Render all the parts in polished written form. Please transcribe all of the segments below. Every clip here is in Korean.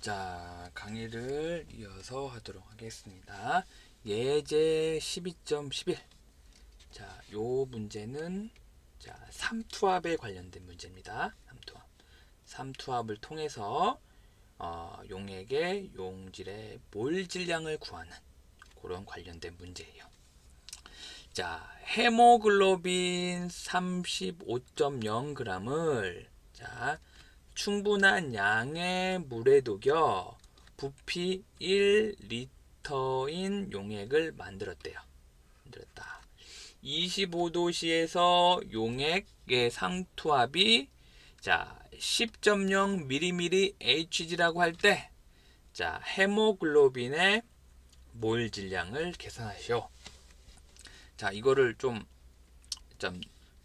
자, 강의를 이어서 하도록 하겠습니다. 예제 12.11. 자, 요 문제는 자, 삼투압에 관련된 문제입니다. 삼투압을 통해서 용액의 용질의 몰 질량을 구하는 그런 관련된 문제예요. 자, 헤모글로빈 35.0g을 자, 충분한 양의 물에 녹여 부피 1리터인 용액을 만들었대요. 25도씨에서 용액의 상투압이 자 10.0mmHg라고 할 때 자 헤모글로빈의 몰 질량을 계산하시오. 자 이거를 좀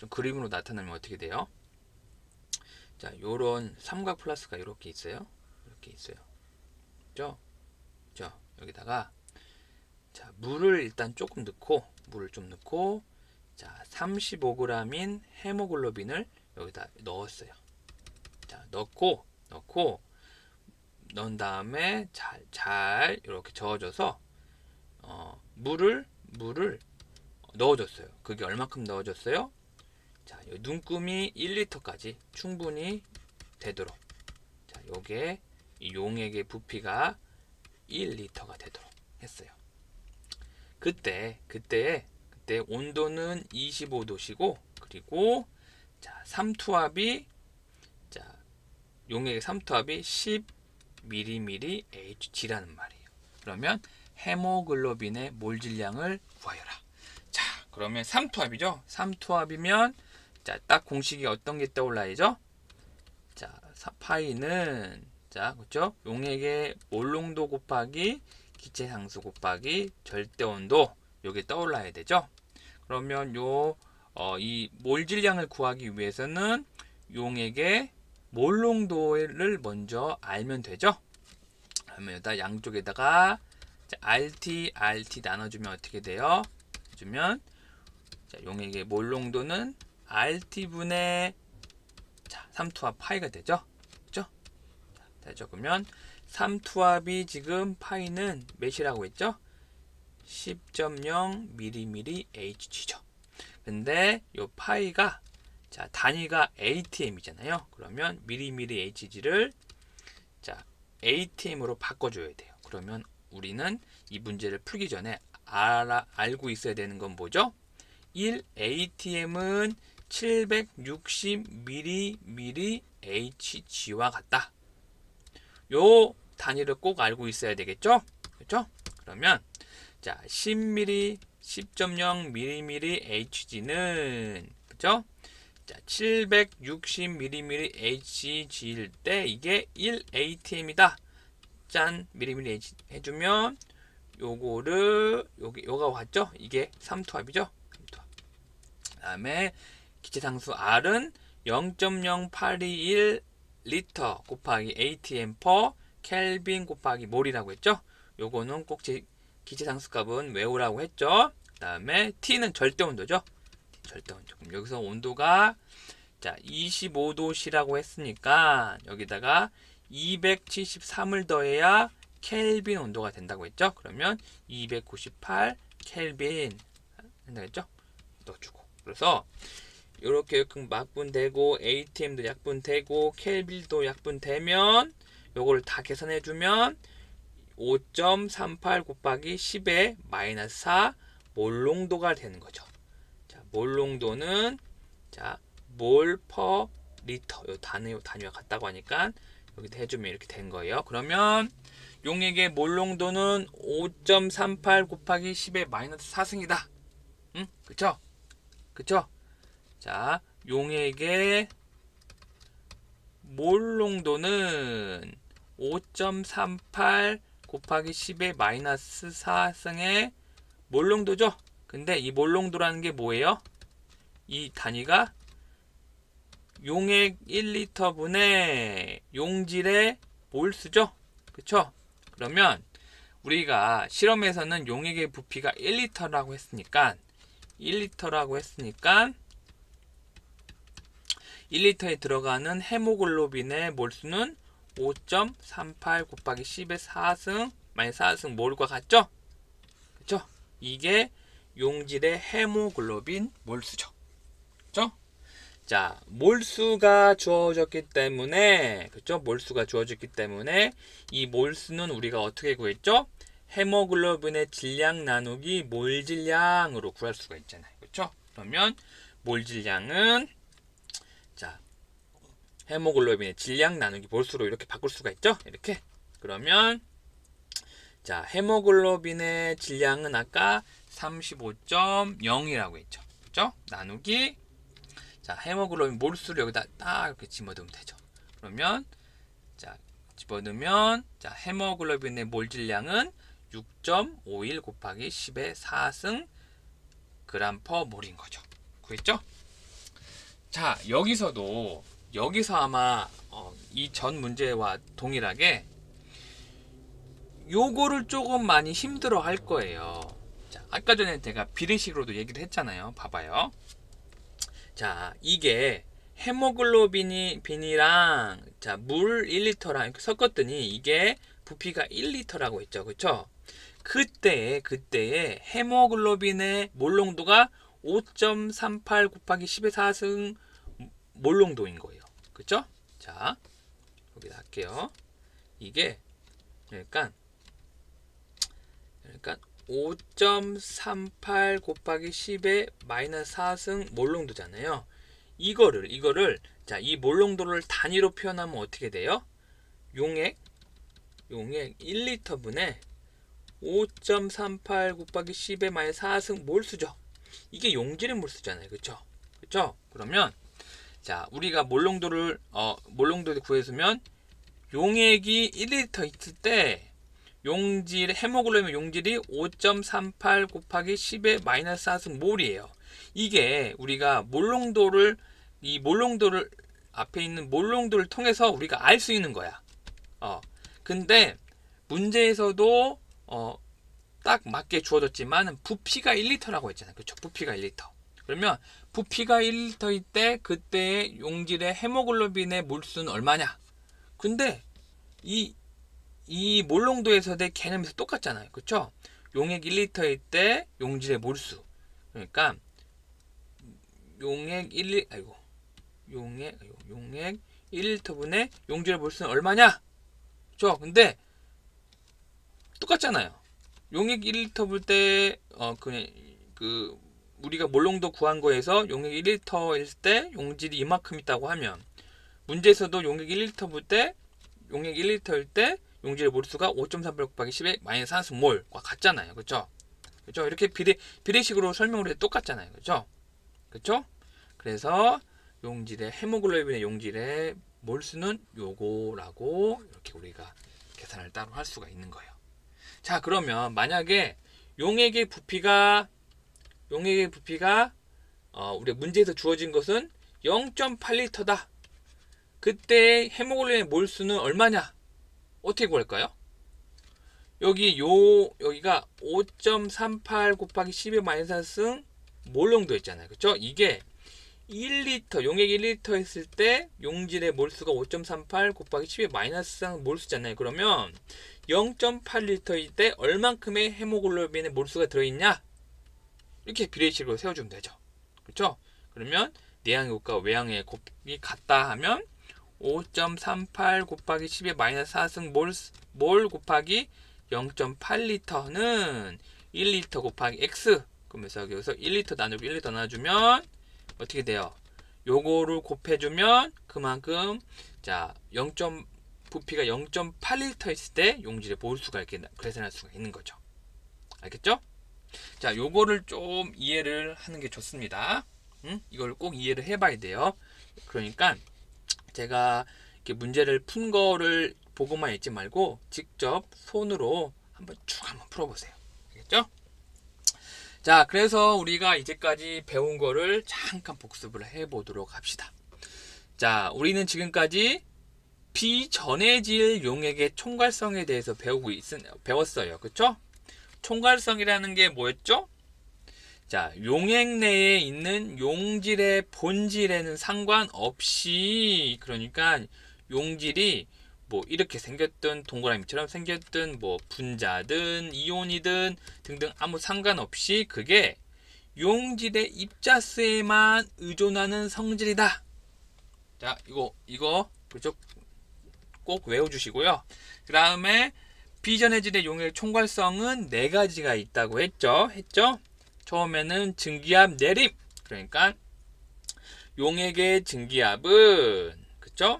그림으로 나타내면 어떻게 돼요? 자, 요런 삼각 플러스가 이렇게 있어요. 이렇게 있어요. 그죠? 여기다가 자, 물을 일단 조금 넣고 물을 좀 넣고 자, 35g인 헤모글로빈을 여기다 넣었어요. 자, 넣은 다음에 잘 이렇게 저어줘서 물을 넣어줬어요. 그게 얼마큼 넣어줬어요? 자, 요 눈금이 1리터까지 충분히 되도록 자, 요게 이 용액의 부피가 1리터가 되도록 했어요. 그때 온도는 25도시고 그리고 자, 용액의 삼투압이 10mmHg라는 말이에요. 그러면 헤모글로빈의 몰 질량을 구하여라. 자, 그러면 삼투압이죠. 삼투압이면 자, 딱 공식이 어떤 게 떠올라야죠? 자, 파이는 자, 그렇죠? 용액의 몰농도 곱하기 기체 상수 곱하기 절대 온도 요게 떠올라야 되죠? 그러면 이 몰 질량을 구하기 위해서는 용액의 몰농도를 먼저 알면 되죠? 그러면 여기다 양쪽에다가 자, RT 나눠주면 어떻게 돼요? 주면 자, 용액의 몰농도는 RT분의 삼투압 파이가 되죠? 그죠? 되죠? 그러면 삼투압이 지금 파이는 몇이라고 했죠? 10.0mmHg죠. 근데 요 파이가 자, 단위가 ATM이잖아요. 그러면 mmHg를 자, ATM으로 바꿔줘야 돼요. 그러면 우리는 이 문제를 풀기 전에 알고 있어야 되는 건 뭐죠? 1ATM은 760mmHg와 같다. 요 단위를 꼭 알고 있어야 되겠죠? 그렇죠? 그러면 자 10.0mmHg는 그죠? 자 760mmHg일 때 이게 1ATM이다. 짠 mmH 해주면 요가 왔죠? 이게 삼투압이죠? 그 다음에 기체상수 R은 0.0821리터 곱하기 ATM per 켈빈 곱하기 몰이라고 했죠? 요거는 꼭 기체상수 값은 외우라고 했죠? 그 다음에 T는 절대온도죠? 절대온도. 그럼 여기서 온도가 자 25도씨라고 했으니까 여기다가 273을 더해야 켈빈 온도가 된다고 했죠? 그러면 298 켈빈 된다고 했죠? 넣어주고 그래서 이렇게 약분되고 ATM도 약분되고 켈빈도 약분되면 요거를 다 계산해주면 5.38 곱하기 10의 마이너스 4 몰농도가 되는 거죠. 자, 몰농도는 자, 몰 퍼 리터 요 단위와 같다고 하니까 여기다 해주면 이렇게 된 거예요. 그러면 용액의 몰농도는 5.38 곱하기 10의 마이너스 4승이다. 응? 그쵸? 그쵸? 자, 용액의 몰농도는 5.38 곱하기 10의 마이너스 4승의 몰농도죠? 근데 이 몰농도라는 게 뭐예요? 이 단위가 용액 1리터 분의 용질의 몰수죠? 그쵸? 그러면 우리가 실험에서는 용액의 부피가 1리터라고 했으니까 1리터에 들어가는 헤모글로빈의 몰수는 5.38 곱하기 10의 4승 마이너스 4승 몰과 같죠? 그쵸? 이게 용질의 헤모글로빈 몰수죠. 그쵸? 자, 몰수가 주어졌기 때문에, 그쵸? 몰수가 주어졌기 때문에 이 몰수는 우리가 어떻게 구했죠? 헤모글로빈의 질량 나누기 몰 질량으로 구할 수가 있잖아요. 그쵸? 그러면 몰 질량은 자, 헤모글로빈의 질량 나누기 몰수로 이렇게 바꿀 수가 있죠? 이렇게. 그러면 자, 헤모글로빈의 질량은 아까 35.0이라고 했죠. 그죠? 나누기 자, 헤모글로빈 몰수를 여기다 딱 이렇게 집어넣으면 되죠. 그러면 자, 집어넣으면 자, 헤모글로빈의 몰 질량은 6.51 곱하기 10의 4승 그램 퍼 몰인 거죠. 그랬죠? 자, 여기서 아마 이 전 문제와 동일하게 요거를 조금 많이 힘들어 할 거예요. 자, 아까 전에 제가 비례식으로도 얘기를 했잖아요. 봐봐요. 자, 이게 헤모글로빈이랑 자, 물 1리터랑 이렇게 섞었더니 이게 부피가 1리터라고 했죠. 그쵸? 그때에 헤모글로빈의 몰농도가 5.38 곱하기 10의 4승 몰농도인 거예요. 그쵸? 자, 여기다 할게요. 이게 그러니까 5.38 곱하기 10의 마이너스 4승 몰농도잖아요. 이거를 자, 이 몰농도를 단위로 표현하면 어떻게 돼요? 용액 1리터분의 5.38 곱하기 10의 마이너스 4승 몰수죠. 이게 용질의 몰수잖아요. 그쵸? 그러면 자, 우리가 몰농도를 구했으면 용액이 1리터 있을 때 헤모글로빈 용질이 5.38 곱하기 10의 마이너스 4승 몰이에요. 이게 우리가 몰농도를 앞에 있는 몰농도를 통해서 우리가 알 수 있는 거야. 근데 문제에서도 딱 맞게 주어졌지만 부피가 1리터라고 했잖아요. 그렇죠? 부피가 1리터. 그러면 부피가 1리터일 때 그때의 용질의 헤모글로빈의 몰수는 얼마냐? 근데 이 몰농도에서의 개념에서 똑같잖아요. 그렇죠? 용액 1리터일 때 용질의 몰수. 그러니까 용액 1리터분의 용질의 몰수는 얼마냐? 그렇죠? 근데 똑같잖아요. 용액 1리터 볼 때 우리가 몰농도 구한 거에서 용액 1리터일 때 용질이 이만큼 있다고 하면 문제에서도 용액 1리터 볼 때 용액 1리터일 때 용질의 몰수가 5.38 곱하기 10의 마이너스 4승 몰과 같잖아요. 그렇죠? 이렇게 비례식으로 설명을 해도 똑같잖아요. 그렇죠? 그래서 용질의 헤모글로빈의 용질의 몰수는 요거라고 이렇게 우리가 계산을 따로 할 수가 있는 거예요. 자, 그러면 만약에 용액의 부피가 우리 문제에서 주어진 것은 0.8리터다. 그때 헤모글로빈의 몰수는 얼마냐? 어떻게 구할까요? 여기가 5.38 곱하기 10의 마이너스 4승 몰농도 있잖아요. 그렇죠? 이게 1리터, 용액 1리터 했을 때 용질의 몰수가 5.38 곱하기 10의 마이너스 4승 몰수잖아요. 그러면 0.8리터일 때 얼만큼의 헤모글로빈의 몰수가 들어있냐? 이렇게 비례식으로 세워주면 되죠. 그렇죠? 그러면 내항의 곱과 외항의 곱이 같다 하면 5.38 곱하기 10의 마이너스 4승 몰 곱하기 0.8리터는 1리터 곱하기 x. 그러면서 여기서 1리터 나누고 1리터 나눠주면 어떻게 돼요? 요거를 곱해주면 그만큼 자 부피가 0.8리터 있을 때 용질의 몰수가 이렇게 계산할 수가 있는 거죠. 알겠죠? 자, 요거를 좀 이해를 하는 게 좋습니다. 이걸 꼭 이해를 해봐야 돼요. 그러니까 제가 이렇게 문제를 푼 거를 보고만 있지 말고 직접 손으로 한번 풀어보세요. 알겠죠? 자, 그래서 우리가 이제까지 배운 거를 잠깐 복습을 해보도록 합시다. 자, 우리는 지금까지 비전해질 용액의 총괄성에 대해서 배웠어요. 그쵸? 총괄성이라는 게 뭐였죠? 자, 용액 내에 있는 용질의 본질에는 상관없이, 그러니까 용질이 뭐 이렇게 생겼든 동그라미처럼 생겼든 뭐 분자든 이온이든 등등 아무 상관없이 그게 용질의 입자수에만 의존하는 성질이다. 자, 이거 그쪽 꼭 외워주시고요. 그 다음에 비전해질의 용액 총괄성은 네 가지가 있다고 했죠. 처음에는 증기압 내림. 그러니까 용액의 증기압은 그쵸?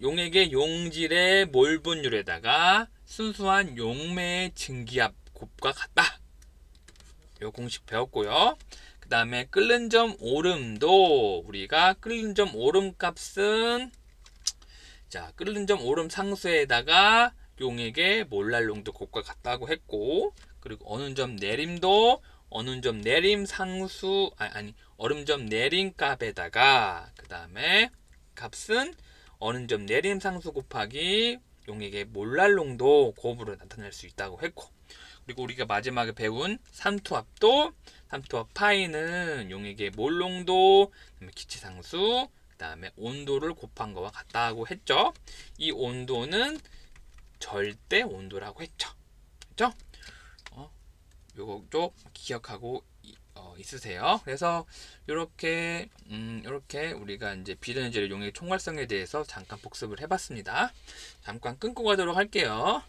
용액의 용질의 몰 분율에다가 순수한 용매의 증기압 곱과 같다. 요 공식 배웠고요. 그 다음에 끓는 점 오름도 우리가 끓는 점 오름 값은 자 끓는 점 오름 상수에다가 용액의 몰랄 농도 곱과 같다고 했고, 그리고 어느 점 내림도 어느 점 내림 상수 얼음 점 내림 값에다가 그 다음에 값은 어느 점 내림 상수 곱하기 용액의 몰랄 농도 곱으로 나타낼 수 있다고 했고, 그리고 우리가 마지막에 배운 삼투압도 삼투압 파이는 용액의 몰 농도, 기체 상수, 그 다음에 온도를 곱한 거와 같다고 했죠. 이 온도는 절대 온도라고 했죠. 그렇죠? 요거 좀 기억하고 있으세요. 그래서 이렇게 우리가 이제 비전해질 용액 총괄성에 대해서 잠깐 복습을 해봤습니다. 잠깐 끊고 가도록 할게요.